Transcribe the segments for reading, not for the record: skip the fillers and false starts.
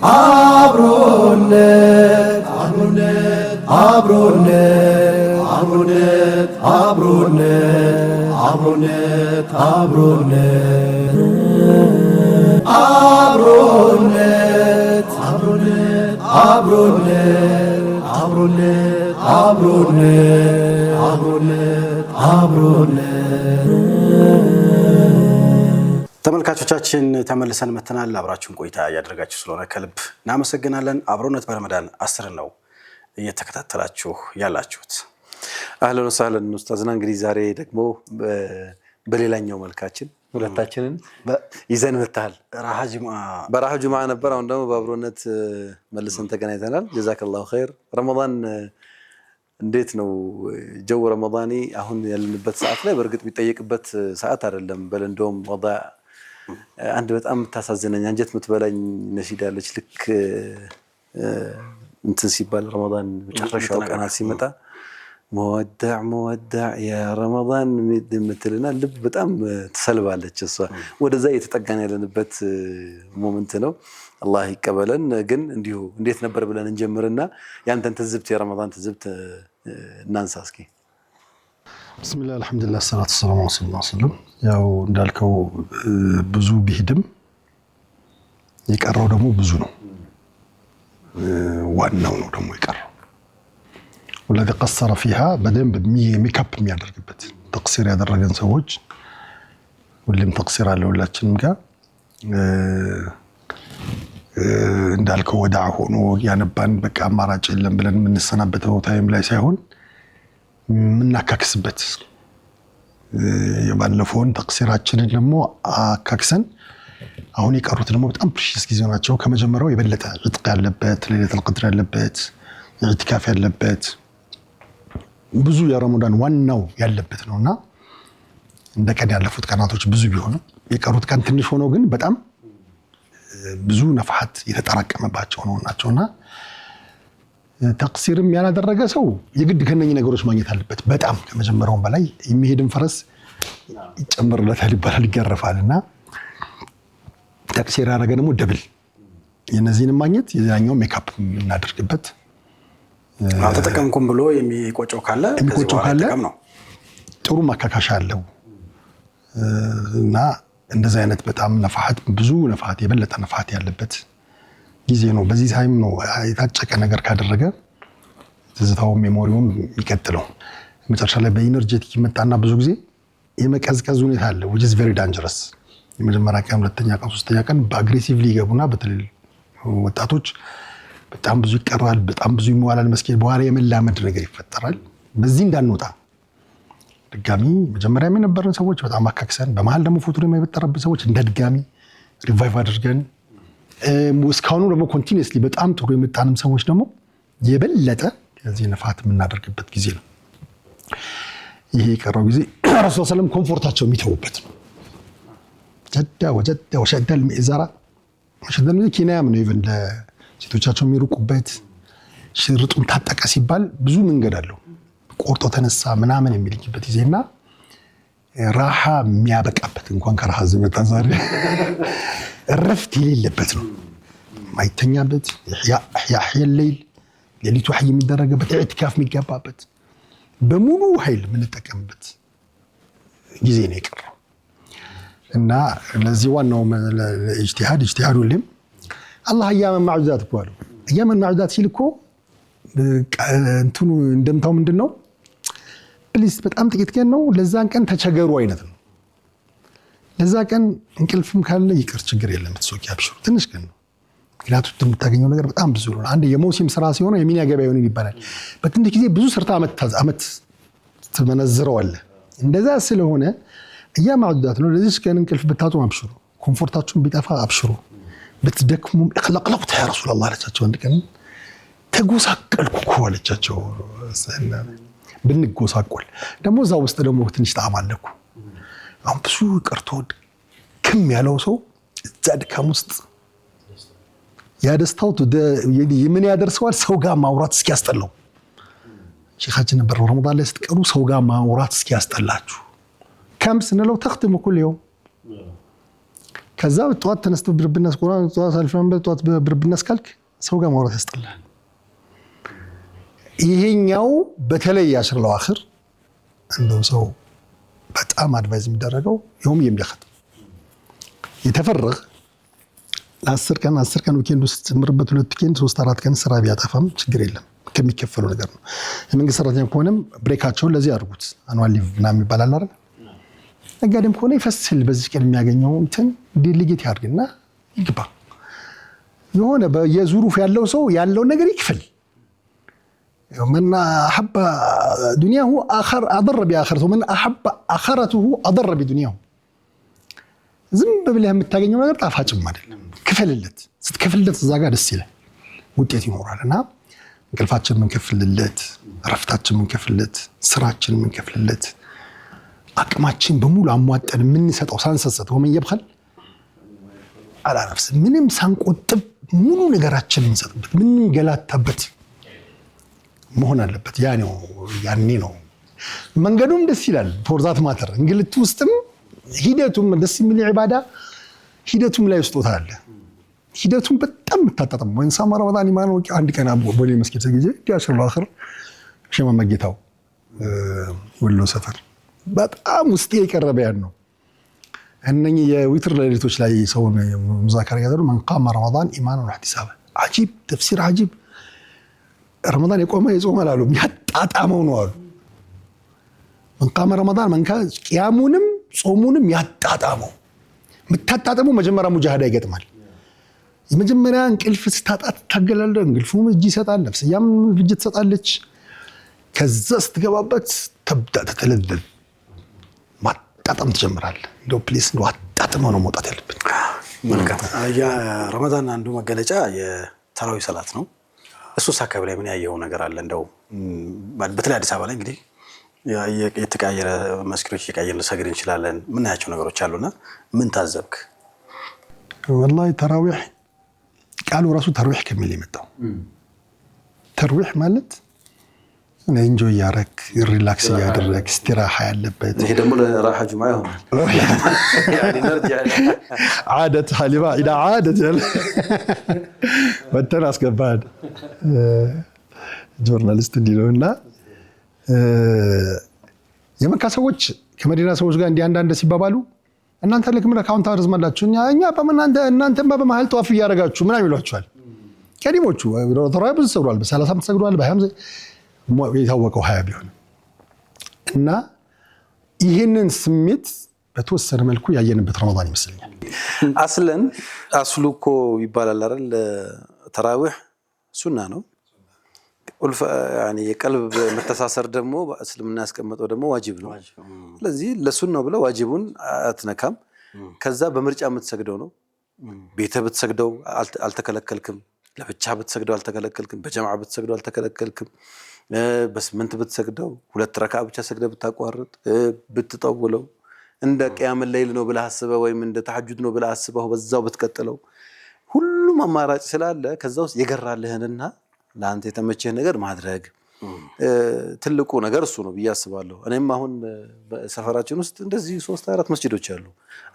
አብሮነት አብሮነት አብሮነት አብሮነት አብሮነት አብሮነት አብሮነት አብሮነት አብሮነት አብሮነት አብሮነት አብሮነት አብሮነት አብሮነት። ተመልካቾቻችን ተመልሰን መተናል። አብራችሁን ቆይታ ያደረጋችሁ ስለሆነ ከልብ እናመሰግናለን። አብሮነት በረመዳን 10 ነው እየተከታተላችሁ ያላችሁት። አህለን ወሰህለን ኡስታዝና እንግዲህ ዛሬ ደግሞ በሌላኛው መልካችን ሁለታችንን ይዘን መጥተሃል። በራህ ጁምዓ ነበር፣ አሁን ደግሞ በአብሮነት መልሰን ተገናኝተናል። ጀዛከላሁ ኸይር። ረመዳን እንዴት ነው ጀው ረመዳኒ? አሁን ያለንበት ሰዓት ላይ በእርግጥ ቢጠየቅበት ሰዓት አይደለም። በል እንደውም ወዳ አንድ በጣም የምታሳዝነኝ አንጀት የምትበላኝ ነሺዳ አለች። ልክ እንትን ሲባል ረመዳን መጨረሻው ቀናት ሲመጣ መወዳዕ መወዳዕ ያ ረመዳን ምትልና ልብ በጣም ትሰልባለች። እሷ ወደዛ እየተጠጋን ያለንበት ሞመንት ነው። አላህ ይቀበለን። ግን እንዲሁ እንዴት ነበር ብለን እንጀምርና ያንተን ትዝብት የረመዳን ትዝብት እናንሳ እስኪ። ቢስሚላህ አልሐምዱሊላህ ሰላቱ ሰላሙ ዐለይሂ ያው እንዳልከው ብዙ ቢሄድም የቀረው ደግሞ ብዙ ነው። ዋናው ነው ደግሞ የቀረው ወለዚ ቀሰረ ፊሃ በደንብ ሚካፕ የሚያደርግበት ተቅሲር ያደረገን ሰዎች ሁሌም ተቅሲር አለ ሁላችንም ጋር እንዳልከው ወዳዕ ሆኖ ያነባን በቃ አማራጭ የለም ብለን የምንሰናበተው ታይም ላይ ሳይሆን የምናካክስበት የባለፈውን ተቅሲራችንን ደግሞ አካክሰን አሁን የቀሩት ደግሞ በጣም ፕሪሺየስ ጊዜ ናቸው። ከመጀመሪያው የበለጠ ዕጥቅ ያለበት ለይለቱል ቀድር ያለበት ኢዕቲካፍ ያለበት ብዙ የረመዳን ዋናው ያለበት ነውና እንደቀን ያለፉት ቀናቶች ብዙ ቢሆኑ የቀሩት ቀን ትንሽ ሆኖ ግን በጣም ብዙ ነፍሐት የተጠራቀመባቸው ናቸውና ተቅሲርም ያላደረገ ሰው የግድ ከነኚህ ነገሮች ማግኘት አለበት። በጣም ከመጀመሪያው በላይ የሚሄድን ፈረስ ይጨምርለታል ይባላል፣ ይገረፋልና ተቅሲር ያደረገ ደግሞ ደብል የነዚህንም ማግኘት የዛኛው ሜካፕ እናደርግበት ተጠቀምኩም ብሎ የሚቆጨው ካለ ጥሩ ማካካሻ አለው እና እንደዚህ አይነት በጣም ነፍሐት ብዙ ነፍሐት የበለጠ ነፍሐት ያለበት ጊዜ ነው። በዚህ ታይም ነው የታጨቀ ነገር ካደረገ ትዝታውም ሜሞሪውም የሚቀጥለው። መጨረሻ ላይ በኢነርጂቲክ ይመጣና ብዙ ጊዜ የመቀዝቀዝ ሁኔታ አለ which is very dangerous። የመጀመሪያ ቀን፣ ሁለተኛ ቀን፣ ሶስተኛ ቀን በአግሬሲቭሊ ይገቡና በተለይ ወጣቶች በጣም ብዙ ይቀራል፣ በጣም ብዙ ይሟላል መስጊድ። በኋላ የመላመድ ነገር ይፈጠራል። በዚህ እንዳንወጣ ድጋሚ መጀመሪያ የነበረን ሰዎች በጣም አካክሰን በመሃል ደግሞ ፉቱር የማይበጠረብን ሰዎች እንደ ድጋሚ ሪቫይቭ አድርገን እስካሁኑ ደግሞ ኮንቲኒየስሊ በጣም ጥሩ የመጣንም ሰዎች ደግሞ የበለጠ ከዚህ ነፍሐት የምናደርግበት ጊዜ ነው። ይሄ የቀረው ጊዜ ረሱል ሰለም ኮምፎርታቸው የሚተውበት ነው። ጀዳ ወጀዳ ወሸዳ ልሚዛራ ወሸዳ ኪናያም ነው። ኢቨን ለሴቶቻቸው የሚሩቁበት ሽርጡን ታጠቀ ሲባል ብዙ መንገድ አለው። ቆርጦ ተነሳ ምናምን የሚልኝበት ጊዜና ራሃ የሚያበቃበት እንኳን ከራሃ ዝመጣ ዛሬ እረፍት የሌለበት ነው። ማይተኛበት ኢሕያእ ሌሊል ሌሊቱ ሐይ የሚደረግበት ኢዕቲካፍ የሚገባበት በሙሉ ኃይል የምንጠቀምበት ጊዜ ነው የቀረው እና ለዚህ ዋናው ኢጅቲሃድ ሁሌም አላህ አያመን ማዕዱዳት እኮ አለው። አያመን ማዕዱዳት ሲል እኮ እንትኑ እንደምታው ምንድነው ፕሊስ በጣም ጥቂት ቀን ነው ለዛን ቀን ተቸገሩ አይነት ነው። ለዛ ቀን እንቅልፍም ካለ ይቅር ችግር የለም ተሶኪ አብሽሩ ትንሽ ቀን ነው። ምክንያቱም የምታገኘው ነገር በጣም ብዙ ነው። አንድ የመውሲም ስራ ሲሆን የሚና ገበያ ይሆን ይባላል። በትንሽ ጊዜ ብዙ ሰርታ አመት ትመነዝረዋለህ። እንደዛ ስለሆነ እያ ማዕዱዳት ነው። ለዚህ ቀን እንቅልፍ ብታጡ አብሽሩ፣ ኮምፎርታችሁን ቢጠፋ አብሽሩ፣ ብትደክሙም እخلقلقت يا رسول الله አለቻቸው። አንድ ቀን ተጎሳቀልኩ እኮ አለቻቸው። ብንጎሳቆል ደግሞ እዛ ውስጥ ደግሞ ትንሽ ጣዕም አለኩ። አሁን ብዙ ቀርቶ ክም ያለው ሰው እዛ ድካም ውስጥ ያደስታው ምን ያደርሰዋል? ሰው ጋር ማውራት እስኪያስጠላው ሼኻችን ነበር ረመዳን ላይ ስትቀሩ ሰው ጋር ማውራት እስኪያስጠላችሁ ከም ስንለው ተختم كل يوم ከዛ ጠዋት ተነስተህ ብርብናስ ቁርአን ጠዋት አልፈን በጠዋት ብርብናስ ካልክ ሰው ጋር ማውራት ያስጠላል። ይሄኛው በተለይ አሽር ለዋኺር እንደው ሰው በጣም አድቫይዝ የሚደረገው يوم የሚያخጥ የተፈረغ ለ10 ቀን ዊኬንድ ውስጥ ጨምርበት 2 ዊኬንድ 3-4 ቀን ስራ ቢያጠፋም ችግር የለም ከሚከፈለው ነገር ነው። የመንግስት ሰራተኛ ከሆነም ብሬካቸውን ለዚህ አድርጉት አኑዋል ሊቭ ምናምን ይባላል አይደል? ነጋዴም ከሆነ ይፈስል በዚህ ቀን የሚያገኘው እንትን ዴሊጌት ያድርግና ይግባ። የሆነ በየዙሩፍ ያለው ሰው ያለው ነገር ይክፈል። من أحب دنياه آخر أضر بآخرته ومن أحب آخرته أضر بدنياه ዝም ብለህ የምታገኘው ነገር ጣፋጭም አይደለም። ክፈልለት ስትከፍልለት እዛ ጋር ደስ ይላል ውጤት ይኖራልና እንቅልፋችን ምን ከፍልለት ረፍታችን ምን ከፍልለት ስራችን ምን ከፍልለት አቅማችን በሙሉ አሟጠን ምን ሰጠው ሳንሰሰት ወመን ይብخل على نفس ምንም ሳንቆጥብ ሙሉ ነገራችን ምን ሰጥበት ምን ገላታበት መሆን አለበት። ያኔ ነው መንገዱም ደስ ይላል። ፎርዛት ማተር እንግልት ውስጥም ሂደቱም ደስ የሚል ኢባዳ ሂደቱም ላይ ስጦታ አለ። ሂደቱም በጣም ተጣጣም ወይን ሳማ ረመዳን ኢማን ወቂ አንድ ቀን ቦሌ መስጊድ ጊዜ ያሽር ለአኺር ሸማ መጌታው ወሎ ሰፈር በጣም ውስጤ የቀረበ ያን ነው። እነኚህ የዊትር ሌሊቶች ላይ ሰው ሙዛከራ ያደሩ من قام رمضان ايمانا واحتسابا عجيب تفسير عجيب رمضان يقوم يصوم አላሉ ያጣጣመው ነው አሉ። من قام رمضان من كان قيامونم ጾሙንም ያጣጣመው ምታጣጣመው መጀመሪያ ሙጃሃዳ ይገጥማል። የመጀመሪያ እንቅልፍ ስታጣት ታገላለህ እንቅልፉም እጅ ይሰጣል ነፍስ ያም እጅ ትሰጣለች። ከዛ ስትገባበት ተብዳ ተተለደል ማጣጣም ትጀምራለህ። እንደው ፕሊስ እንደው አጣጥመው ነው መውጣት ያለብን። መልካም ያ ረመዳን አንዱ መገለጫ የተራዊ ሰላት ነው። እሱስ አካባቢ ላይ ምን ያየው ነገር አለ? እንደው በተለይ አዲስ አበባ ላይ እንግዲህ የተቀያየረ መስጊዶች እየቀያየርን ሰግድ እንችላለን። ምን ያያቸው ነገሮች አሉና ምን ታዘብክ? والله ተራዊህ ቃሉ ራሱ ተራዊህ ከሚል የመጣው ተራዊህ ማለት እኔ ኢንጆይ ያረክ ሪላክስ ያደረክ استراحه ያለበት ይሄ ደግሞ ለራሐ ጁምዓ ይሆናል። يعني نرجع عادتها لما اذا عادت ወተናስ ገባድ ጆርናሊስት እንዲለውና የመካ ሰዎች ከመዲና ሰዎች ጋር አንዳንድ ሲባባሉ እናንተ ለክም አካውንት አርዝማላችሁ እኛ እናንተም በመሃል ጧፍ ያረጋችሁ ምናምን ይሏቸዋል። ከዲሞቹ ተራዊ ብዙ ሰግዷል፣ በ30 ተሰግዷል፣ በ50 የታወቀው 20 ቢሆን እና ይሄንን ስሜት በተወሰነ መልኩ ያየንበት ረመዳን ይመስለኛል። አስሉኮ ይባላል አይደል? ተራዊህ ሱና ነው። ኡልፈ يعني የቀልብ መተሳሰር ደግሞ በእስልምና ያስቀመጠው ደግሞ ዋጅብ ነው። ስለዚህ ለሱናው ብለው ዋጅቡን አትነካም። ከዛ በምርጫ የምትሰግደው ነው። ቤተ ብትሰግደው አልተከለከልክም፣ ለብቻ ብትሰግደው አልተከለከልክም፣ በጀማዓ ብትሰግደው አልተከለከልክም። በስምንት ብትሰግደው 2 ረካ ብቻ ሰግደህ ብታቋርጥ ብትጠውለው እንደ ቂያም ለይል ነው ብለህ አስበህ ወይም እንደ ተሐጁድ ነው ብለህ አስበህ በዛው ብትቀጥለው ሁሉም አማራጭ ስላለ ከዛ ውስጥ የገራልህንና ለአንተ የተመቸህ ነገር ማድረግ ትልቁ ነገር እሱ ነው ብዬ አስባለሁ። እኔም አሁን በሰፈራችን ውስጥ እንደዚህ 3-4 መስጊዶች አሉ።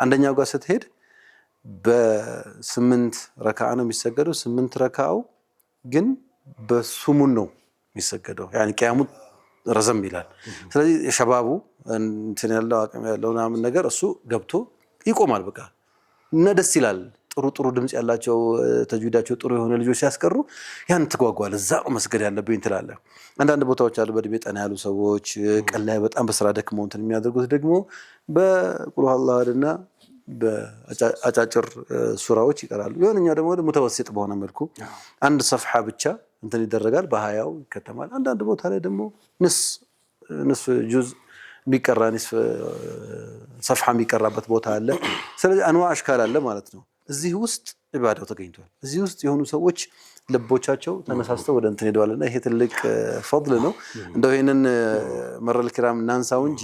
አንደኛው ጋር ስትሄድ በ8 ረካዓ ነው የሚሰገደው። 8 ረካዓው ግን በሱሙን ነው የሚሰገደው። يعني ቂያሙ ረዘም ይላል። ስለዚህ ሸባቡ እንትን ያለው አቅም ያለው ምናምን ነገር እሱ ገብቶ ይቆማል። በቃ እና ደስ ይላል። ጥሩ ድምጽ ያላቸው ተጅዊዳቸው ጥሩ የሆነ ልጆች ሲያስቀሩ ያን ትጓጓል። እዛ ነው መስገድ ያለብኝ ትላለህ። አንዳንድ ቦታዎች አሉ በእድሜ ጠና ያሉ ሰዎች ቀን ላይ በጣም በስራ ደክመው እንትን የሚያደርጉት ደግሞ በቁል አላህና በአጫጭር ሱራዎች ይቀራሉ። የሆነኛው ደግሞ ሙተወሲጥ በሆነ መልኩ አንድ ሰፍሐ ብቻ እንትን ይደረጋል፣ በ20 ይከተማል። አንዳንድ ቦታ ላይ ደግሞ ንስ ጁዝ የሚቀራ ንስ ሰፍሐ የሚቀራበት ቦታ አለ። ስለዚህ አንዋዕ አሽካል አለ ማለት ነው። እዚህ ውስጥ ኢባዳው ተገኝቷል። እዚህ ውስጥ የሆኑ ሰዎች ልቦቻቸው ተነሳስተው ወደ እንትን ሄደዋልና ይሄ ትልቅ ፈድል ነው። እንደው ይሄንን መረል ኪራም እናንሳው እንጂ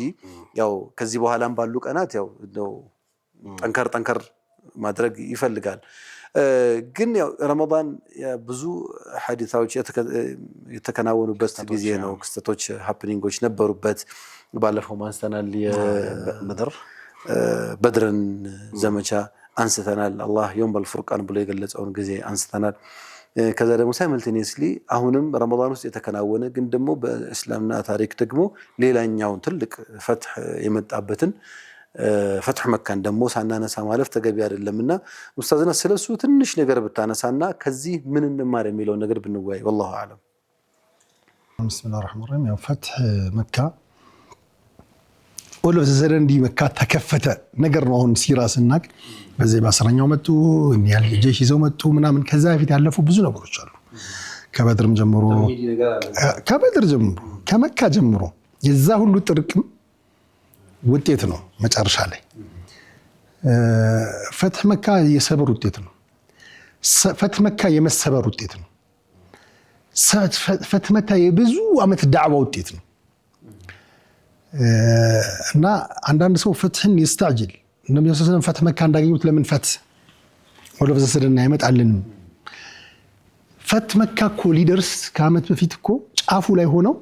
ያው ከዚህ በኋላም ባሉ ቀናት ያው እንደው ጠንከር ማድረግ ይፈልጋል። ግን ያው ረመዳን ብዙ ሐዲታዎች የተከናወኑበት ጊዜ ነው። ክስተቶች ሃፕኒንጎች ነበሩበት። ባለፈው ማንስተናል የበድርን ዘመቻ አንስተናል። አላህ የውመል ፉርቃን ብሎ የገለጸውን ጊዜ አንስተናል። ከዛ ደግሞ ሳይመልቴኒየስሊ አሁንም ረመዳን ውስጥ የተከናወነ ግን ደግሞ በእስላምና ታሪክ ደግሞ ሌላኛውን ትልቅ ፈትህ የመጣበትን ፈትህ መካን ደግሞ ሳናነሳ ማለፍ ተገቢ አይደለምና ኡስታዝና ስለሱ ትንሽ ነገር ብታነሳና ከዚህ ምን እንማር የሚለው ነገር ብንወያይ والله اعلم ቢስሚላሂር ረህማኒር ረሂም ያው ፈትህ መካ ወሎ ዘዘረንዲ መካ ተከፈተ ነገር ነው አሁን ሲራ ስናቅ በዚህ በአስረኛው መጡ እንያል ጀሽ ይዘው መጡ ምናምን ከዛ በፊት ያለፉ ብዙ ነገሮች አሉ ከበድርም ጀምሮ ከበድር ጀምሮ ከመካ ጀምሮ የዛ ሁሉ ጥርቅም ውጤት ነው መጨረሻ ላይ ፈትህ መካ የሰበር ውጤት ነው ፈትህ መካ የመሰበር ውጤት ነው ፈትህ መካ የብዙ አመት ዳዕዋ ውጤት ነው እና አንዳንድ ሰው ፈትህን ይስተዕጅል ነብዩ ሰለላሁ ዐለይሂ ወሰለም ፈትህ መካ እንዳገኙት ለምን ፈትህ ወደ በዘሰደና ይመጣልን ፈትህ መካ እኮ ሊደርስ ከአመት በፊት እኮ ጫፉ ላይ ሆነው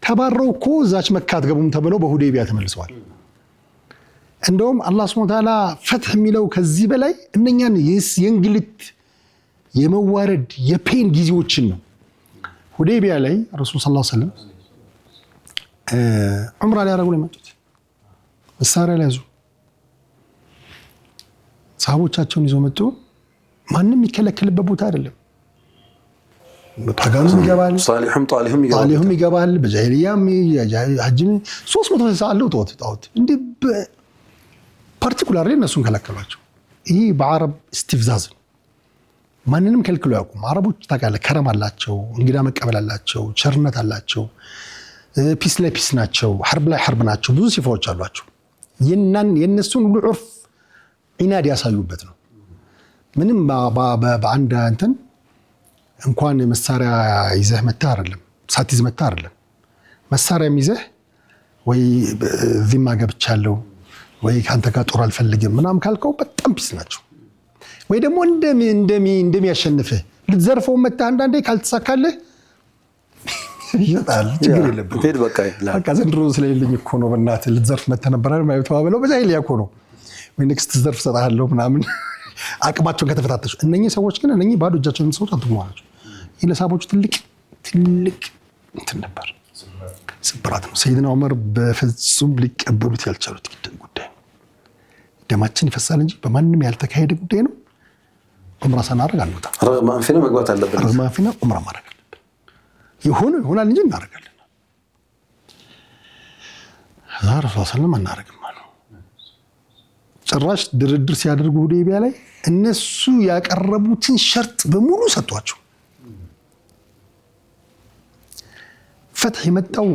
ተባረው እኮ እዛች መካ አትገቡም ተብለው በሁዴቢያ ተመልሰዋል እንደውም አላህ Subhanahu Wa Ta'ala ፈትህ የሚለው ከዚህ በላይ እነኛን የእንግልት የመዋረድ የፔን ጊዜዎችን ነው ሁዴቢያ ላይ ረሱል ሰለላሁ ዐለይሂ ወሰለም ዑምራ ላይ ያረጉ ለማለት መሳሪያ ላይ ያዙ ሰሃቦቻቸውን ይዘው መጡ ማንንም የሚከለከልበት ቦታ አይደለም በፓጋኑ ይገባል ሷሊሁም ጧሊሁም ይገባል በጃሂልያም ሐጅም 300 ሰዓት ተውት እንዴ ፓርቲኩላርሊ እነሱን ከለከሏቸው ይሄ በአረብ እስቲፍዛዝ ማንንም ከልክሎ ያውቁም አረቦች ታውቃለህ ከረም አላቸው እንግዳ መቀበል አላቸው ቸርነት አላቸው ፒስ ላይ ፒስ ናቸው ሐርብ ላይ ሐርብ ናቸው ብዙ ሲፋዎች አሏቸው የነሱን ሁሉ ዑርፍ ኢናድ ያሳዩበት ነው ምንም በአንድ እንትን እንኳን መሳሪያ ይዘህ መጣ አይደለም ሳትይዝ መጣ አይደለም መሳሪያ ይዘህ ወይ ዚማ ገብቻለሁ ወይ ካንተ ጋር ጦር አልፈልግም ምናምን ካልከው በጣም ፒስ ናቸው ወይ ደግሞ እንደሚያሸንፍህ ልትዘርፈው መጣ አንዳንዴ ካልተሳካልህ ይጣል ችግር የለብህም ትሄድ በቃ ዘንድሮ ስለሌለኝ እኮ ነው በእናትህ ልትዘርፍ መጣ ነበር አይደል ማለት ተባብለው በዛይል ያኮ ነው ወይ ኔክስት ዘርፍ ሰጣለሁ ምናምን አቅማቸውን ከተፈታተሹ እነኚህ ሰዎች ግን እነኚህ ባዶ እጃቸውን ሰው ታጥሟቸው ይለሳቦቹ ትልቅ እንትን ነበር ስብራት ነው ሰይድና ዑመር በፍጹም ሊቀበሉት ያልቻሉት ጉዳይ ደማችን ይፈሳል እንጂ በማንም ያልተካሄደ ጉዳይ ነው ዑምራ ሳናረግ አንወጣ ረማፊና መግባት አለብን ረማፊና ዑምራ ማረግ አለብን ይሆናል እንጂ እናረጋለን ረሱል ሰለላሁ ዐለይሂ ወሰለም ጭራሽ ድርድር ሲያደርጉ ሁዴቢያ ላይ እነሱ ያቀረቡትን ሸርጥ በሙሉ ሰጥቷቸው ፈትህ የመጣው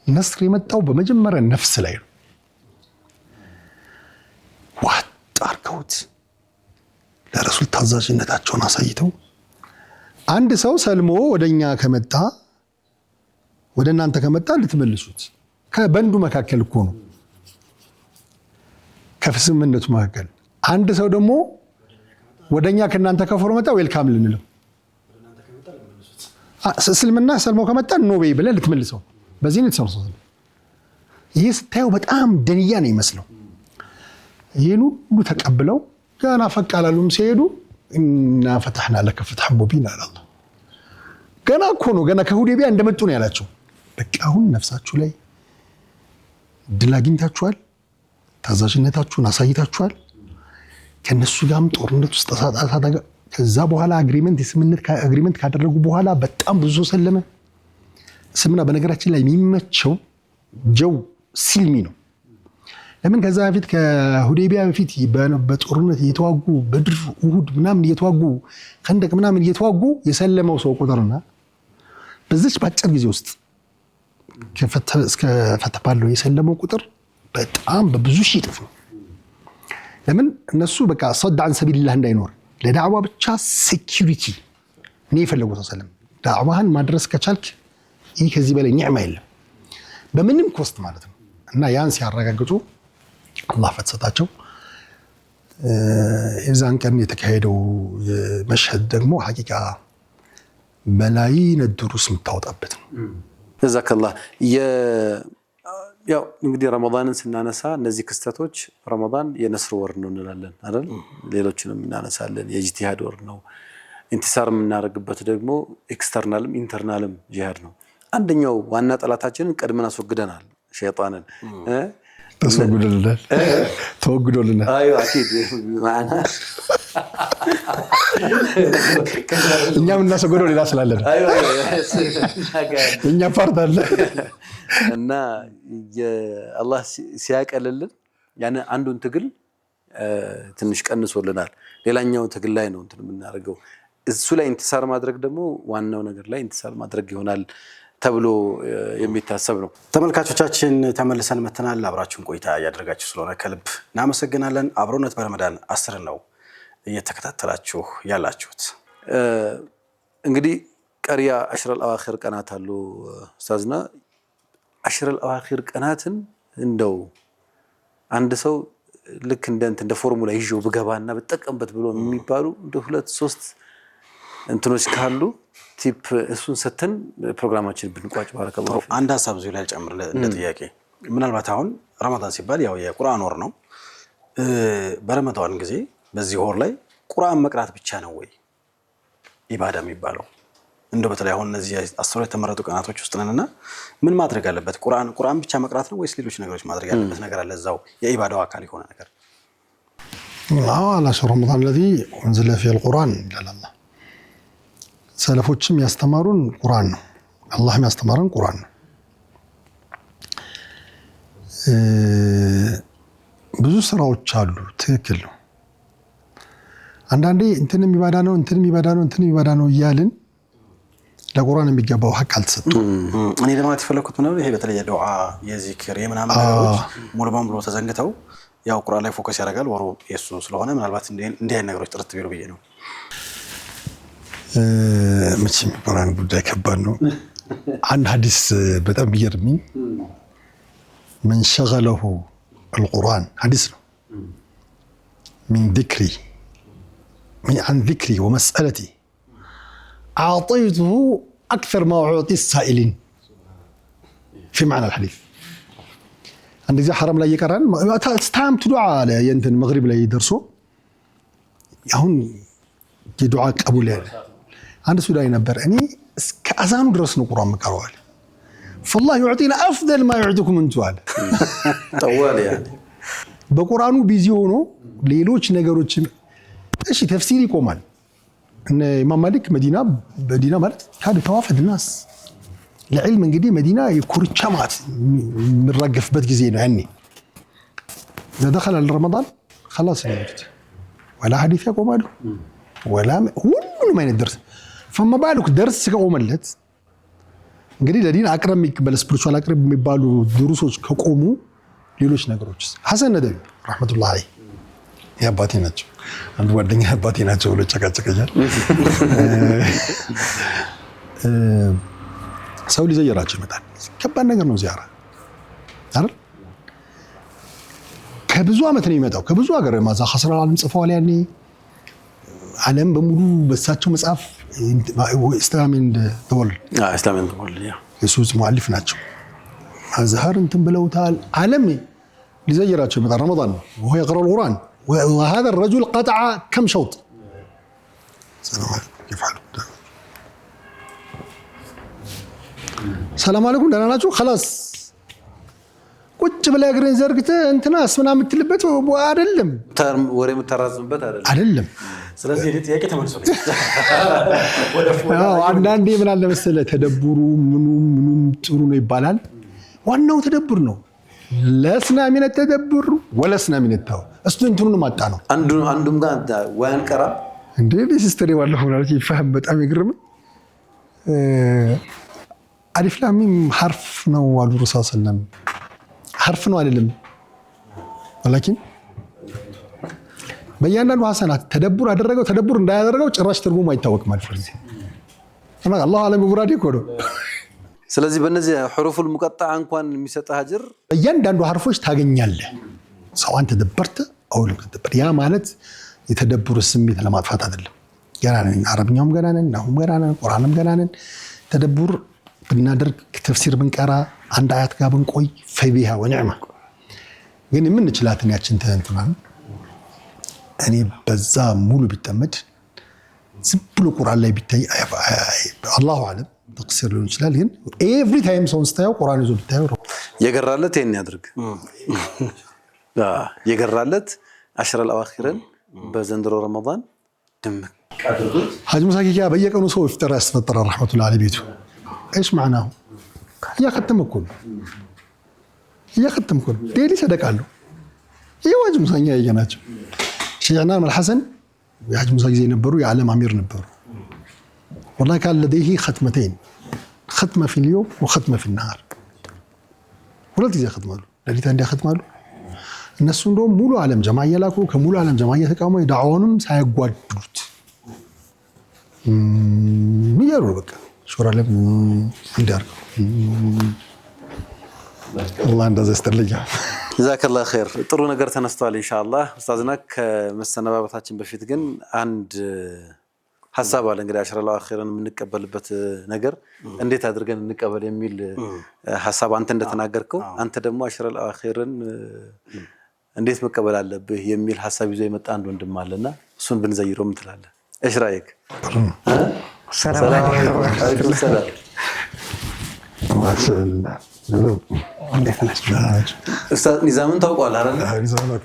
ነስር የመጣው በመጀመሪያ ነፍስ ላይ ነው ዋጥ አርገውት ለረሱል ታዛዥነታቸውን አሳይተው አንድ ሰው ሰልሞ ወደኛ ከመጣ ወደ እናንተ ከመጣ ልትመልሱት ከበንዱ መካከል እኮ ነው ከፍስምነቱ መካከል አንድ ሰው ደግሞ ወደኛ ከናንተ ከፈሮ መጣ ዌልካም ልንለው እስልምና ሰልሞ ከመጣ ኖ ዌይ ብለህ ልትመልሰው በዚህ ነው ተሰብሰበ ይሄ ስታየው በጣም ደንያ ነው ይመስለው ይሄን ሁሉ ተቀብለው ገና ፈቃላሉም ሲሄዱ እና ፈተህና ለከ ፈትሐን ሙቢና አላህ ገና እኮ ነው ገና ከሁዴቢያ እንደመጡ ነው ያላቸው በቃ አሁን ነፍሳችሁ ላይ ድል አግኝታችኋል ታዛዥነታችሁን አሳይታችኋል ከነሱ ጋርም ጦርነት ውስጥ ተሳታፊ ከዛ በኋላ አግሪመንት ካደረጉ በኋላ በጣም ብዙ ሰለመ ስምና በነገራችን ላይ የሚመቸው ጀው ሲልሚ ነው ለምን ከዛ በፊት ከሁዴቢያ በፊት በጦርነት እየተዋጉ በድር ኡሁድ ምናምን እየተዋጉ ከንደቅ ምናምን እየተዋጉ የሰለመው ሰው ቁጥርና በዚህ ባጭር ጊዜ ውስጥ እስከ ፈትህ ባለው የሰለመው ቁጥር በጣም በብዙ ሺህ እጥፍ ነው ለምን እነሱ በቃ صد عن سبيل الله እንዳይኖር ለዳዕዋ ብቻ ሴኩሪቲ ነው የፈለጉት ሰለም ዳዕዋህን ማድረስ ከቻልክ ይህ ከዚህ በላይ ኒዕማ የለም በምንም ኮስት ማለት ነው እና ያን ሲያረጋግጡ አላህ ፈተሰጣቸው የዛን ቀን የተካሄደው መሽሀድ ደግሞ ሐቂቃ በላይን ድሩስ የምታወጣበት ነው ጀዛከላህ ያው እንግዲህ ረመዳንን ስናነሳ እነዚህ ክስተቶች ረመዳን የነስር ወር ነው እንላለን አይደል? ሌሎችንም እናነሳለን። የኢጅቲሃድ ወር ነው። ኢንቲሳር የምናደርግበት ደግሞ ኤክስተርናልም ኢንተርናልም ጂሃድ ነው። አንደኛው ዋና ጠላታችንን ቀድመን አስወግደናል፣ ሸይጣንን ተወግዶልናል። አዩ አኪድ ማና እኛም እናስወግደው ሌላ ስላለን እኛ ፓርት አለ እና የአላህ ሲያቀልልን ያን አንዱን ትግል ትንሽ ቀንሶልናል። ሌላኛው ትግል ላይ ነው እንትን የምናደርገው። እሱ ላይ ኢንቲሳር ማድረግ ደግሞ ዋናው ነገር ላይ ኢንቲሳር ማድረግ ይሆናል ተብሎ የሚታሰብ ነው። ተመልካቾቻችን ተመልሰን መተናል። አብራችሁን ቆይታ ያደረጋችሁ ስለሆነ ከልብ እናመሰግናለን። አብሮነት በረመዳን 10 ነው እየተከታተላችሁ ያላችሁት። እንግዲህ ቀሪያ አሽረል አዋኺር ቀናት አሉ ኡስታዝና አሽረል አዋኺር ቀናትን እንደው አንድ ሰው ልክ እንደ ፎርሙላ ይዤው ብገባና በተጠቀምበት ብሎ የሚባሉ እንደ 2-3 እንትኖች ካሉ ቲፕ እሱን ሰተን ፕሮግራማችን ብንቋጭ ባረከላሁ። አንድ ሐሳብ እዚሁ ላይ ጨምር እንደ ጥያቄ ምናልባት አሁን ረመዳን ሲባል ያው የቁርአን ወር ነው። በረመዳን ጊዜ በዚህ ወር ላይ ቁርአን መቅራት ብቻ ነው ወይ ኢባዳ የሚባለው? እንደው በተለይ አሁን እነዚህ 10 የተመረጡ ቀናቶች ውስጥ ነንና ምን ማድረግ አለበት? ቁርአን ብቻ መቅራት ነው ወይስ ሌሎች ነገሮች ማድረግ ያለበት ነገር አለ? እዛው የኢባዳው አካል የሆነ ነገር على شهر رمضان الذي أنزل فيه القرآن قال الله ሰለፎችም ያስተማሩን ቁርአን ነው። አላህም ያስተማረን ቁርአን ነው። ብዙ ስራዎች አሉ። ትክክል ነው። አንዳንዴ እንትንም ኢባዳ ነው እያልን ለቁርአን የሚገባው ሐቅ አልተሰጠም። እኔ ለማለት የፈለኩት ነው ይሄ በተለይ ዱዓ የዚክር የምናምን ነገሮች ሙሉ በሙሉ ተዘንግተው ያው ቁርአን ላይ ፎከስ ያደርጋል ወሩ የሱ ስለሆነ ምናልባት እንዲህ አይነት ነገሮች ጥርት ቢሉ ብዬ ነው። መቼም ቁርአን ጉዳይ ከባድ ነው። አንድ ሐዲስ በጣም ቢገርምኝ من شغله القرآن حديث عن ذكري ومسألتي أعطيته أكثر ما أعطي السائلين في معنى الحديث. عندك زي حرام لا يقرأن استعام تدعى على ينتن المغرب لا يدرسوا يهون يدعى أبو ليل عند سوداء نبر أني كأذان درسنا القرآن مكروال فالله يعطينا أفضل ما يعطيكم أنتم على طوال يعني بقرآنه بيزيونه ليلوش نجاروش إيش تفسيري كمان إن إمام مالك مدينة مالك هذا توافد الناس العلم من قديم مدينة يكور شمعت من رقف بدك زينه عني إذا دخل رمضان خلاص نمت ولا حديث يقوم له ولا هو ما يندرس فما بالك درس كقوملت እንግዲህ ለዲን አቅረብ የሚባል ስፒሪቹዋል አቅረብ የሚባሉ ድሩሶች ከቆሙ ሌሎች ነገሮች ሐሰን ነደቢ ረህመቱላህ አለይህ ያባቴ ናቸው። አንዱ ጓደኛ ያባቴ ናቸው ብሎ ጨቃጨቀኛል። ሰው ሊዘየራቸው ይመጣል። ከባድ ነገር ነው ዚያራ አይደል? ከብዙ ዓመት ነው የሚመጣው ከብዙ ሀገር ማዛ ሐስራ ዓለም ጽፈዋል። ያኔ ዓለም በሙሉ በሳቸው መጽሐፍ ኢስላም ኤንድ ዘ ወርልድ የሱስ ሙአሊፍ ናቸው። አዝሃር እንትን ብለውታል። ዓለም ሊዘይራቸው ይመጣል። ረመዳን ነው وهو يقرأ القرآن وهذا الرجل قطع كم شوط. السلام عليكم كيف حالك؟ السلام عليكم ደህና ናችሁ? خلاص ቁጭ ብለህ እግርህን ዘርግተህ እንትናስ ምናምን የምትልበት አይደለም። ወሬ የምታራዝምበት አይደለም። ስለዚህ ጥያቄ ተመልሶልኝ አንዳንዴ ምን አለ መሰለህ ተደብሩ ምኑም ጥሩ ነው ይባላል። ዋናው ተደብር ነው። ለስና ሚነ ተደብሩ ወለስና ሚነ ተው እሱ እንትኑን ማጣ ነው። አንዱም ጋር ወያን ቀራ እንዴ ሲስተር ይዋለሁ ማለት ይፈهم በጣም ይግርም። አሊፍ ላም ሚም ሐርፍ ነው አሉ ረሱል ሰለላሁ ሐርፍ ነው አይደለም ولكن በእያንዳንዱ ሐሰናት ተደብር አደረገው ተደብር እንዳያደረገው ጭራሽ ትርጉሙ አይታወቅም ማለት ነው። እና አላህ አለም ጉራዲ ኮዶ ስለዚህ በእነዚህ ሑሩፉል ሙቀጣዓ እንኳን የሚሰጥ አጅር በእያንዳንዱ ሐርፎች ታገኛለህ። ሰው አንተ ተደበርተ አውል ተደበር ያ ማለት የተደብሩ ስሜት ለማጥፋት አይደለም። ገና ነን፣ አረብኛውም ገና ነን፣ ናሁም ገና ነን፣ ቁርአንም ገና ነን። ተደብር ብናደርግ ተፍሲር ብንቀራ አንድ አያት ጋር ብንቆይ ፈቢሃ ወኒዕማ ግን የምንችላትን ያችን ተንትማን እኔ በዛ ሙሉ ቢጠመድ ዝም ብሎ ቁርአን ላይ ቢታይ አላሁ አለም ተቅሲር ሊሆን ይችላል ግን ኤቭሪ ታይም ሰውን ስታየው ቁርአን ይዞ ቢታየው የገራለት ይሄን ያድርግ የገራለት አሽረ አልአዋኺርን በዘንድሮ ረመዳን ድምቅ አድርጉት ሀጅ ሙሳ ኪያ በየቀኑ ሰው ይፍጠር ያስፈጠረ ረህመቱላህ አለይሂ ቤቱ ايش معناه እያከተምኩን ዴሊ ሰደቃለሁ የሀጅ ሙሳኛ ያየናቸው ሸይኽና መልሐሰን የሀጅ ሙሳ ጊዜ ነበሩ የዓለም አሚር ነበሩ والله كان لديه ختمتين ختمه في اليوم وختمه في النهار ሁለት ጊዜ ختمه ለሊት አንዴ ختمه እነሱ እንደውም ሙሉ ዓለም ጀማዓ የላኩ ከሙሉ ዓለም ጀማዓ የተቃመው ዳዓውንም ሳይጓድሉት ሚያሩ በቃ ሹራ ለም እንዲያርግ والله እንደዛ ይስተልኛ ጀዛከላህ ኸይር ጥሩ ነገር ተነስተዋል ኢንሻአላህ ኡስታዝና ከመሰነባበታችን በፊት ግን አንድ ሐሳብ አለ እንግዲህ አሽረ አልአኺርን የምንቀበልበት ነገር እንዴት አድርገን እንቀበል የሚል ሐሳብ አንተ እንደተናገርከው አንተ ደግሞ አሽረ አልአኺርን እንዴት መቀበል አለብህ የሚል ሐሳብ ይዞ የመጣ አንድ ወንድም አለና እሱን ብንዘይረው ምን ትላለህ ايش رايك السلام عليكم وعليكم السلام ما شاء الله استاذ نظام انت وقال نظام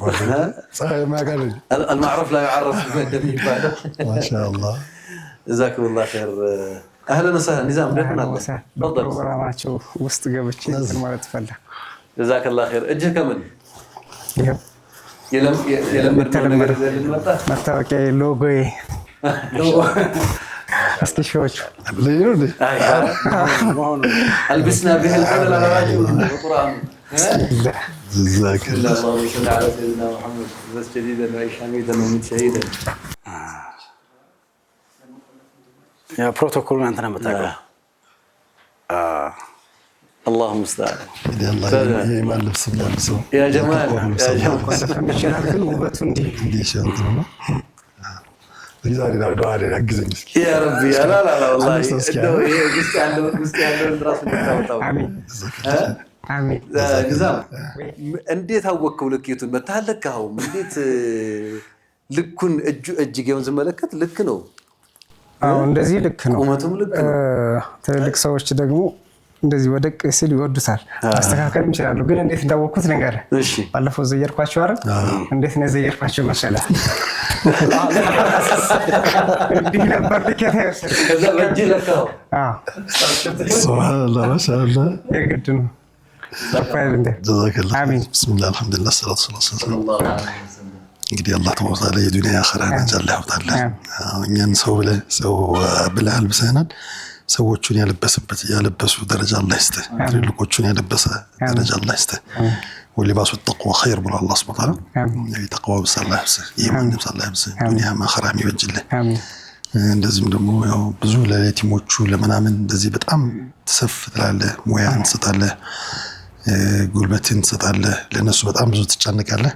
صحيح ما قال المعروف لا يعرف بمدد يباله ما شاء الله جزاكم الله خير اهلا وسهلا نظام تفضل براماتشو وسط قبتشي ማለት ፈለኩ جزاك الله خير اجه كمل يلم ነገር ዘልመጣ መታወቂያ ሎጎዬ استشوش ليرد البسنا به الحمل على راجل القران جزاك الله صل على سيدنا محمد بس جديدا وعيش حميدا ومت شهيدا يا بروتوكول انت انا متاكد اللهم استعان الله يمالف سبحانه يا جمال يا جمال دي شاطر يا ربي لا لا لا والله انه هي قصتي عنده راس المتاوطه امين امين نظام እንዴት አወቀው ልክቱን መታለካው እንዴት ልኩን እጅጌውን ዝመለከት ልክ ነው አዎ እንደዚህ ልክ ነው ቁመቱም ልክ ነው ትልቅ ሰዎች ደግሞ እንደዚህ ወደቅ ሲል ይወዱታል አስተካከልም ይችላሉ ግን እንዴት እንዳወቁት ነገር እሺ ባለፈው ዘየርኳቸው አይደል እንዴት ነው ዘየርኳቸው መሰለህ እንዲህ ነበር ልከታስ ከዛ በእጅ ለካው አዎ سبحان الله ما شاء الله የግድ ነው ተፋይል እንደ جزاك الله آمين. بسم الله الحمد لله الصلاه والسلام الله عليه وسلم እንግዲህ አላህ ተወሳለ የዱንያ አኺራ ነጃላ ያውጣለን እኛን ሰው ብለህ አልብሰናል ሰዎቹን ያለበሱ ደረጃ አላህ ይስጥህ ትልቆቹን ያለበሰ ደረጃ አላህ ይስጥህ ولباس التقوى خير من الله سبحانه وتعالى يعني تقوى بس الله يحسن إيمان بس الله يحسن دنيا ما خرامي وجله አሜን እንደዚህም ደግሞ ያው ብዙ ለየቲሞቹ ለምናምን እንደዚህ በጣም ተሰፍ ትላለህ ሙያን ትሰጣለህ ጉልበትን ትሰጣለህ ለነሱ በጣም ብዙ ትጨነቃለህ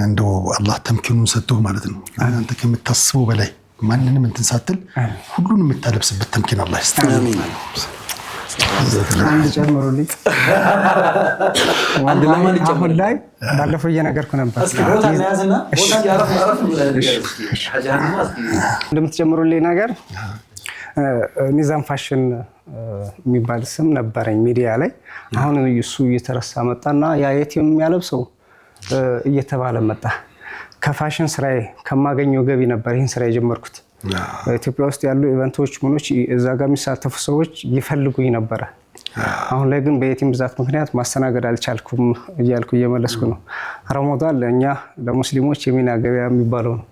እንደው አላህ ተምኪኑን ሰጥቶ ማለት ነው አንተ ከምታስበው በላይ ማንንም እንትን ሳትል ሁሉንም የምታለብስበት ተምኪን አላህ ይስጥህ አሜን አንድ ጨምሩልኝ አንድ ለማን ይጨምር አሁን ላይ ባለፈው እየነገርኩ ነበር እስኪ ቦታ እናያዝና ቦታ ያረፍ ብለን ሐጃን ማስኪ እንደምትጨምሩልኝ ነገር ኒዛም ፋሽን የሚባል ስም ነበረኝ ሚዲያ ላይ አሁን እሱ እየተረሳ መጣና ያ የቲም የሚያለብሰው እየተባለ መጣ ከፋሽን ስራዬ ከማገኘው ገቢ ነበር ይሄን ስራ የጀመርኩት በኢትዮጵያ ውስጥ ያሉ ኢቨንቶች ምኖች እዛ ጋር የሚሳተፉ ሰዎች ይፈልጉኝ ነበር አሁን ላይ ግን በየቲም ብዛት ምክንያት ማስተናገድ አልቻልኩም እያልኩ እየመለስኩ ነው ረመዳን ለኛ ለሙስሊሞች የሚና ገበያ የሚባለው ነው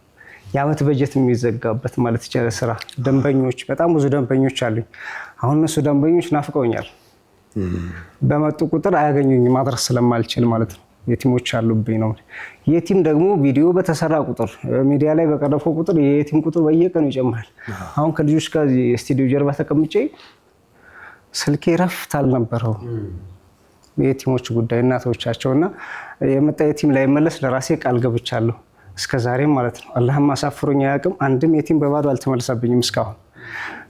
የዓመት በጀት የሚዘጋበት ማለት ይቻላል ስራ ደንበኞች በጣም ብዙ ደንበኞች አሉኝ አሁን እነሱ ደንበኞች ናፍቀውኛል በመጡ ቁጥር አያገኙኝም ማድረስ ስለማልችል ማለት ነው የቲሞች አሉብኝ ነው የቲም ደግሞ ቪዲዮ በተሰራ ቁጥር ሚዲያ ላይ በቀረፈው ቁጥር የቲም ቁጥር በየቀኑ ይጨምራል አሁን ከልጆች ጋር ስቱዲዮ ጀርባ ተቀምጬ ስልኬ ረፍት አልነበረው የቲሞች ጉዳይ እናቶቻቸውና የመጣ የቲም ላይ መለስ ለራሴ ቃል ገብቻለሁ እስከዛሬም ማለት ነው አላህም አሳፍሮኝ ያቅም አንድም የቲም በባዶ አልተመለሰብኝም እስካሁን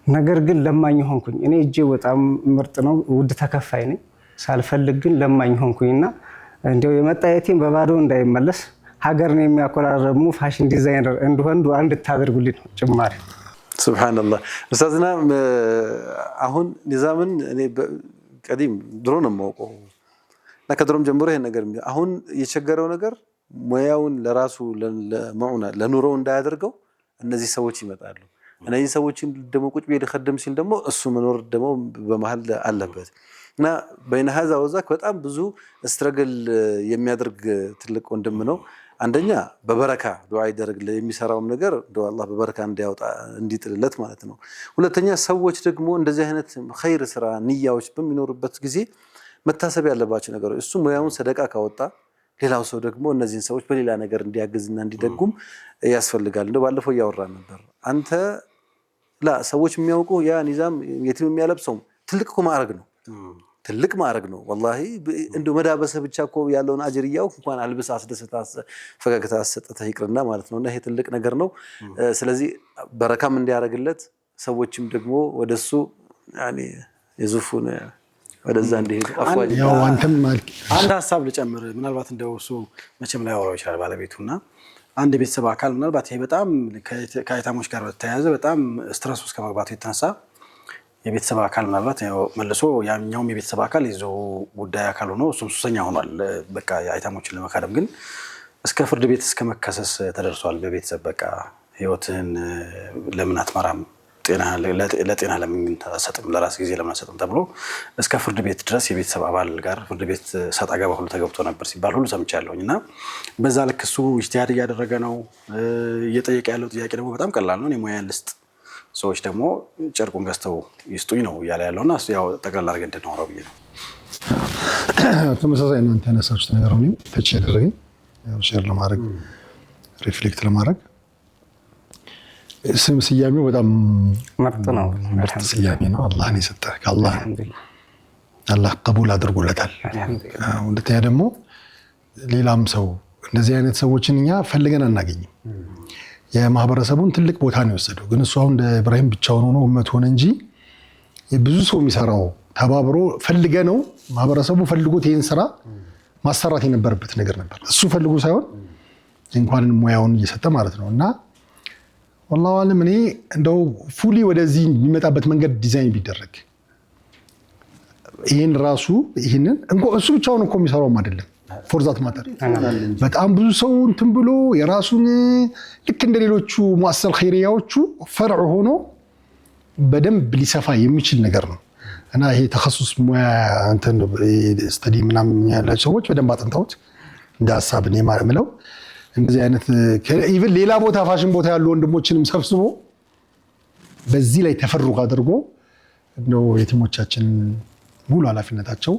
ነገር ግን ለማኝ ሆንኩኝ። እኔ እጄ በጣም ምርጥ ነው፣ ውድ ተከፋይ ነኝ። ሳልፈልግ ግን ለማኝ ሆንኩኝና እንደው የመጣ የቲም በባዶ እንዳይመለስ ሀገርን የሚያኮራረሙ ፋሽን ዲዛይነር እንደሆን ዱዓ እንድታደርጉልኝ ነው ጭማሪ። ሱብሃንአላህ ኡስታዝና አሁን ኒዛምን እኔ ቀዲም ድሮ ነው የማውቀው እና ከድሮም ጀምሮ ይሄን ነገር አሁን የቸገረው ነገር ሙያውን ለራሱ ለማውና ለኑሮው እንዳያደርገው እነዚህ ሰዎች ይመጣሉ። እነዚህ ሰዎችን ደግሞ ቁጭ ቢል ሊخدم ሲል ደግሞ እሱ መኖር ደግሞ በመሃል አለበት እና በእነ هذا ወዛክ በጣም ብዙ ስትረግል የሚያደርግ ትልቅ ወንድም ነው። አንደኛ በበረካ ዱዓ ይደረግለት የሚሰራው ነገር ዱዓ አላህ በበረካ እንዲያወጣ እንዲጥልለት ማለት ነው። ሁለተኛ ሰዎች ደግሞ እንደዚህ አይነት ኸይር ስራ ንያዎች በሚኖርበት ጊዜ መታሰብ ያለባቸው ነገር እሱ ሙያውን ሰደቃ ካወጣ ሌላው ሰው ደግሞ እነዚህን ሰዎች በሌላ ነገር እንዲያግዝና እንዲደጉም ያስፈልጋል። እንደው ባለፈው ያወራን ነበር አንተ ሰዎች የሚያውቁ ያ ኒዛም የቲም የሚያለብሰው ትልቅ ማዕረግ ነው። ትልቅ ማዕረግ ነው ወላሂ እንደው መዳበሰ ብቻ እኮ ያለውን አጅር ያው እንኳን አልብስ አስደስታ ፈገግታ አሰጠተ ይቅርና ማለት ነውና ይሄ ትልቅ ነገር ነው። ስለዚህ በረካም እንዲያረግለት ሰዎችም ደግሞ ወደሱ ያኒ የዙፉን ወደዛ እንዲሄዱ አፍዋጅ ያው አንተም አንድ ሐሳብ ልጨምር ምናልባት እንደው እሱ መቼም ላይ ያወራው ይችላል ባለቤቱና አንድ ቤተሰብ አካል ምናልባት ይሄ በጣም ከአይታሞች ጋር በተያያዘ በጣም ስትረስ ውስጥ ከመግባቱ የተነሳ የቤተሰብ አካል ምናልባት ያው መልሶ ያኛውም የቤተሰብ አካል ይዞ ጉዳይ አካል ሆኖ እሱም ሱሰኛ ሆኗል። በቃ የአይታሞችን ለመካደም ግን እስከ ፍርድ ቤት እስከ መከሰስ ተደርሷል። በቤተሰብ በቃ ህይወትን ለምን አትመራም ጤና ለጤና ለምን ተሰጥም ለራስ ጊዜ ለምን ተሰጥም ተብሎ እስከ ፍርድ ቤት ድረስ የቤተሰብ አባል ጋር ፍርድ ቤት ሰጣ ገባ ሁሉ ተገብቶ ነበር ሲባል ሁሉ ሰምቻለሁና በዛ ልክ እሱ ኢጅቲሃድ እያደረገ ነው። እየጠየቀ ያለው ጥያቄ ደግሞ በጣም ቀላል ነው። እኔ ሙያ ልስጥ ሰዎች ደግሞ ጨርቁን ገዝተው ይስጡኝ ነው እያለ ያለውና እሱ ያው ጠቅላላ አድርገን እንድናወራው ብዬ ነው። ተመሳሳይ ነው ተነሳች ነገር ነው ተች ያደረገኝ ያው ሼር ለማድረግ ሪፍሌክት ለማድረግ ስም ስያሜው በጣም ምርጥ ነው። ስያሜ ነው አላህ ነው የሰጠህ ከአላህ አላህ ቀቡል አድርጎለታል። ሁለተኛ ደግሞ ሌላም ሰው እንደዚህ አይነት ሰዎችን እኛ ፈልገን አናገኝም። የማህበረሰቡን ትልቅ ቦታ ነው የወሰደው። ግን እሱ አሁን እንደ ኢብራሂም ብቻውን ሆኖ ኡመት ሆነ እንጂ ብዙ ሰው የሚሰራው ተባብሮ ፈልገ ነው ማህበረሰቡ ፈልጎት ይሄን ስራ ማሰራት የነበረበት ነገር ነበር። እሱ ፈልጎ ሳይሆን እንኳን ሙያውን እየሰጠ ማለት ነውና والله አለም እኔ እንደው ፉሊ ወደዚህ የሚመጣበት መንገድ ዲዛይን ቢደረግ ይሄን ራሱ ይሄንን እንኳን እሱ ብቻውን እኮ የሚሰራውም አይደለም ፎርዛት ማተር በጣም ብዙ ሰው እንትን ብሎ የራሱን ልክ እንደሌሎቹ ሙአሰል ኸይሪያዎቹ ፈርዕ ሆኖ በደንብ ሊሰፋ የሚችል ነገር ነው እና ይሄ ተخصص ሙያ እንትን ስተዲ ምናምን ያላቸው ሰዎች በደንብ አጥንተውት እንደ ሐሳብ ነው ማለት እንደዚህ አይነት ኢቭን ሌላ ቦታ ፋሽን ቦታ ያሉ ወንድሞችንም ሰብስቦ በዚህ ላይ ተፈሩቅ አድርጎ ነው የቲሞቻችን ሙሉ ኃላፊነታቸው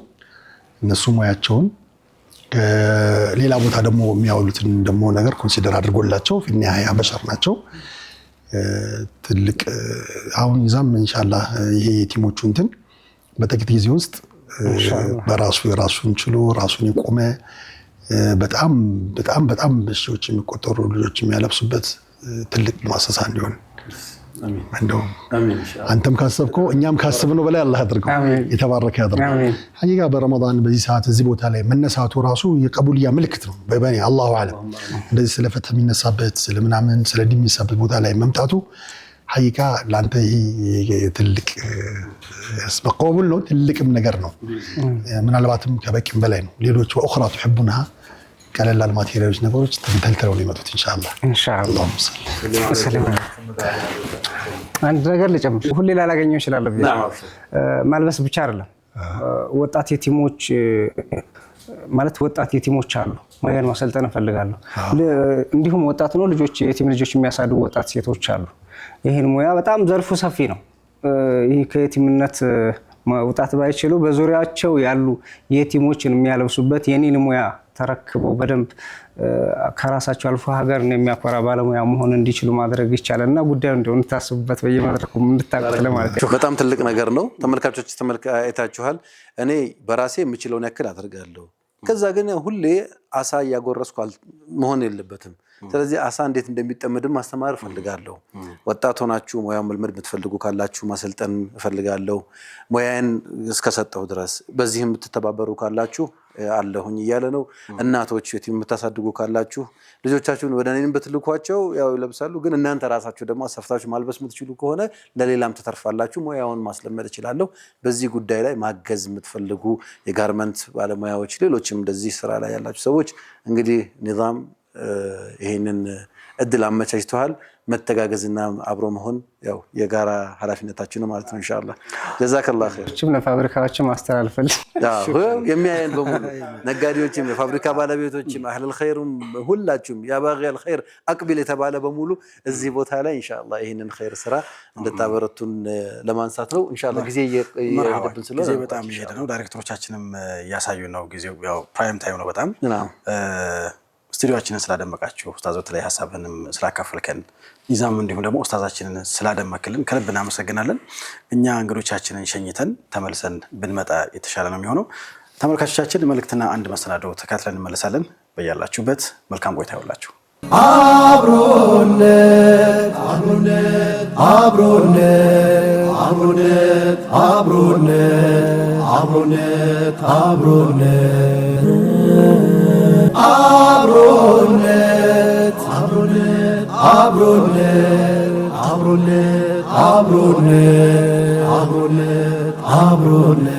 እነሱ ሙያቸውን ሌላ ቦታ ደግሞ የሚያውሉትን ደግሞ ነገር ኮንሲደር አድርጎላቸው ፍኒያ በሸር ናቸው ትልቅ አሁን ይዛም ኢንሻአላህ ይሄ የቲሞቹ እንትን በጥቂት ጊዜ ውስጥ በራሱ የራሱን ችሎ ራሱን የቆመ በጣም በጣም በጣም በሺዎች የሚቆጠሩ ልጆች የሚያለብሱበት ትልቅ ሙአሰሳ እንዲሆን አሜን እንደው አሜን ኢንሻአላህ አንተም ካሰብከው እኛም ካሰብነው በላይ አላህ ያድርገው የተባረከ ያድርገው። ሀቂቃ በረመዳን በዚህ ሰዓት እዚህ ቦታ ላይ መነሳቱ ራሱ የቀቡልያ ምልክት ነው። በበኔ አላሁ አለም እንደዚህ ስለፈተ የሚነሳበት ስለምናምን ስለዲን የሚነሳበት ቦታ ላይ መምጣቱ ሀቂቃ ላንተ ይሄ ትልቅ ያስበቀቡል ነው ትልቅም ነገር ነው። ምናልባትም ከበቂም በላይ ነው። ሌሎች ወአኽራ ተحبونها ቀለላል ማቴሪያሎች ነገሮች ተንተልተለው ሊመጡት ኢንሻአላህ ኢንሻአላህ ሰላም አንድ ነገር ልጨምር ሁሌ ላላገኘው ይችላል ብዬ ማልበስ ብቻ አይደለም ወጣት የቲሞች ማለት ወጣት የቲሞች አሉ ማያን ማሰልጠን ፈልጋለሁ እንዲሁም ወጣት ነው ልጆች የቲም ልጆች የሚያሳድጉ ወጣት ሴቶች አሉ ይሄን ሙያ በጣም ዘርፉ ሰፊ ነው ይሄ ከየቲምነት መውጣት ባይችሉ በዙሪያቸው ያሉ የቲሞችን የሚያለብሱበት የኔን ሙያ ተረክበው በደንብ ከራሳቸው አልፎ ሀገርን የሚያኮራ ባለሙያ መሆን እንዲችሉ ማድረግ ይቻላልና ጉዳዩ እንደው እንታስቡበት በየመድረኩ እንድታቀለ ማለት ነው። በጣም ትልቅ ነገር ነው። ተመልካቾች አይታችኋል። እኔ በራሴ የምችለውን ያክል አደርጋለሁ። ከዛ ግን ሁሌ አሳ ያጎረስኩ መሆን የለበትም። ስለዚህ አሳ እንዴት እንደሚጠመድም ማስተማር እፈልጋለሁ። ወጣት ሆናችሁ ሙያውን መልመድ የምትፈልጉ ካላችሁ ማሰልጠን እፈልጋለሁ። ሙያን እስከሰጠው ድረስ በዚህ የምትተባበሩ ካላችሁ አለሁኝ እያለ ነው። እናቶች የቲም የምታሳድጉ ካላችሁ ልጆቻችሁን ወደ እኔም በትልኳቸው ያው ይለብሳሉ። ግን እናንተ ራሳችሁ ደግሞ አሰፍታችሁ ማልበስ የምትችሉ ከሆነ ለሌላም ተተርፋላችሁ። ሙያውን ማስለመድ እችላለሁ። በዚህ ጉዳይ ላይ ማገዝ የምትፈልጉ የጋርመንት ባለሙያዎች፣ ሌሎችም እንደዚህ ስራ ላይ ያላችሁ ሰዎች እንግዲህ ኒዛም ይሄንን እድል አመቻችተዋል። መተጋገዝና አብሮ መሆን ያው የጋራ ኃላፊነታችን ነው ማለት ነው። ኢንሻአላህ ጀዛከላህ ኸይር። ለፋብሪካዎችም አስተላልፈልኝ የሚያየን በሙሉ ነጋዴዎችም፣ የፋብሪካ ባለቤቶችም፣ አህለል ኸይሩም ሁላችሁም ያ ባጊያል ኸይር አቅቢል የተባለ በሙሉ እዚህ ቦታ ላይ ኢንሻአላህ ይሄንን ኸይር ስራ እንድታበረቱን ለማንሳት ነው። ኢንሻአላህ ጊዜ እየሄደብን ስለሆነ ጊዜ በጣም እየሄደ ነው። ዳይሬክተሮቻችንም እያሳዩ ነው። ጊዜው ያው ፕራይም ታይም ነው በጣም ስቱዲዮአችንን ስላደመቃችሁ ኡስታዝ በተለይ ሐሳብንም ስላካፈልከን ኒዛም እንዲሁም ደግሞ ኡስታዛችንን ስላደመክልን ከልብ እናመሰግናለን። እኛ እንግዶቻችንን ሸኝተን ተመልሰን ብንመጣ የተሻለ ነው የሚሆነው። ተመልካቾቻችን መልእክትና አንድ መሰናዶ ተከታትለን እንመለሳለን። በያላችሁበት መልካም ቆይታ ይሁንላችሁ። አብሮነት አብሮነት አብሮነት አብሮነት አብሮነት አብሮነት አብሮነት አብሮነት አብሮነት አብሮነት አብሮነት አብሮነት አብሮነት አብሮነት